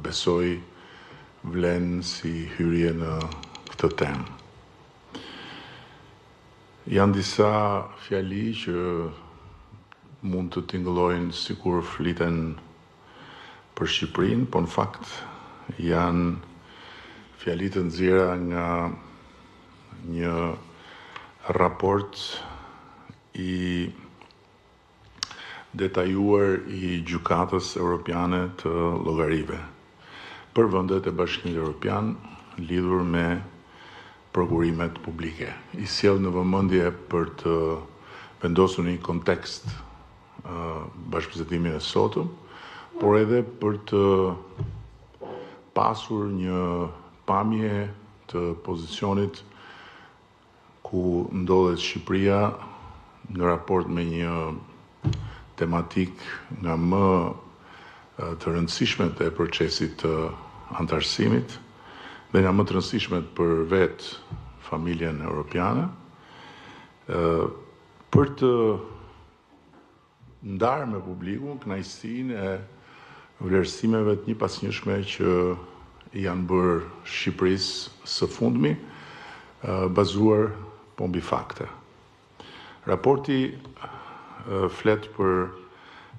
besoj vlen si hyrje në këtë temë. Janë disa fjali që mund të tingëllojnë sikur fliten për Shqipërinë, po në fakt janë fjali të nxjerra nga një raport i detajuar i Gjykatës Evropiane të Llogarive për vendet e Bashkimit Evropian lidhur me prokurimet publike. I sjell në vëmendje për të vendosur në një kontekst bashkëbisedimimin e sotëm, por edhe për të pasur një pamje të pozicionit ku ndodhet Shqipëria në raport me një tematik nga më të rëndësishmet e procesit të antarësimit dhe nga më të rëndësishmet për vetë familjen europiane, për të ndarë me publikun kënaqësinë e vlerësimeve të njëpasnjëshme që janë bërë Shqipërisë së fundmi, bazuar po mbi fakte. Raporti flet për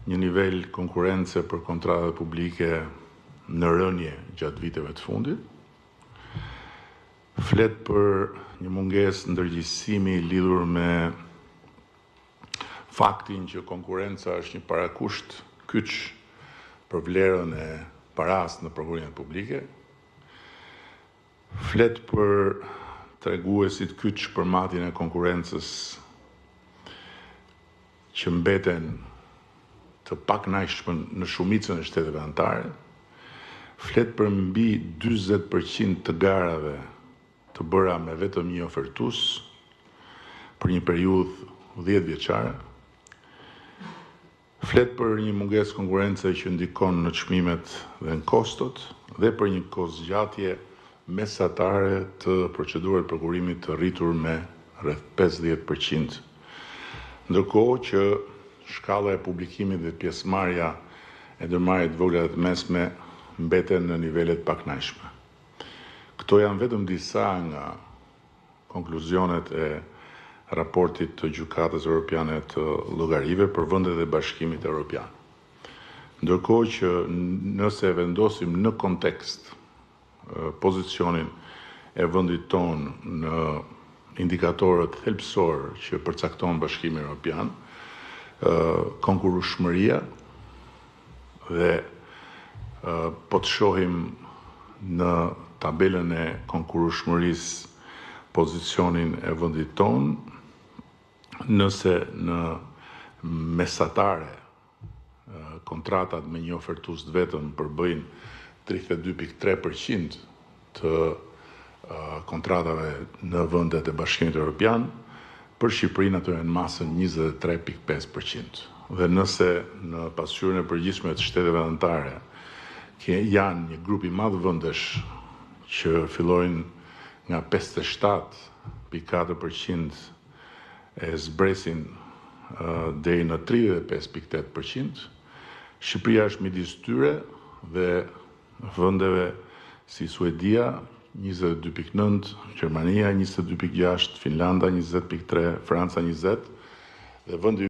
një nivel konkurrence për kontratat publike në rënje gjatë viteve të fundit. Flet për një mungesë ndërgjegjësimi lidhur me faktin që konkurenca është një parakusht kyç për vlerën e paras në prokurimet publike. Flet për treguesit kyç për matjen e konkurrencës që mbeten të pakënaqshëm në shumicën e shteteve anëtare. Flet për mbi 40% të garave të bëra me vetëm një ofertues për një periudhë 10 vjeçare. Flet për një mungesë konkurrence që ndikon në çmimet dhe në kostot dhe për një kozgjatje mesatare të procedurave të prokurimit të rritur me rreth 50%. Ndërkohë që shkalla e publikimit dhe pjesëmarrja e ndërmarrjeve të vogla dhe të mesme mbeten në nivelet pakënaqshme. Këto janë vetëm disa nga konkluzionet e raportit të Gjykatës Evropiane të Llogarive për vendet e Bashkimit Evropian. Ndërkohë që nëse vendosim në kontekst pozicionin e vendit tonë në indikatorët thelbësor që përcakton Bashkimi Evropian, konkurrueshmëria dhe po të shohim në tabelën e konkurrueshmërisë pozicionin e vendit tonë, nëse në mesatare kontratat me një ofertues të vetëm përbëjnë 32.3% të kontratave në vendet e Bashkimit Evropian, për Shqipërinë ato janë masën 23.5%. Dhe nëse në pasqyrën e përgjithshme të shteteve anëtare janë një grup i madh vendesh që fillojnë nga 57.4% e zbresin deri në 35.8%, Shqipëria është midis tyre dhe vendeve si Suedia 22.9, Gjermania 22.6, Finlanda 20.3, Franca 20 dhe vendi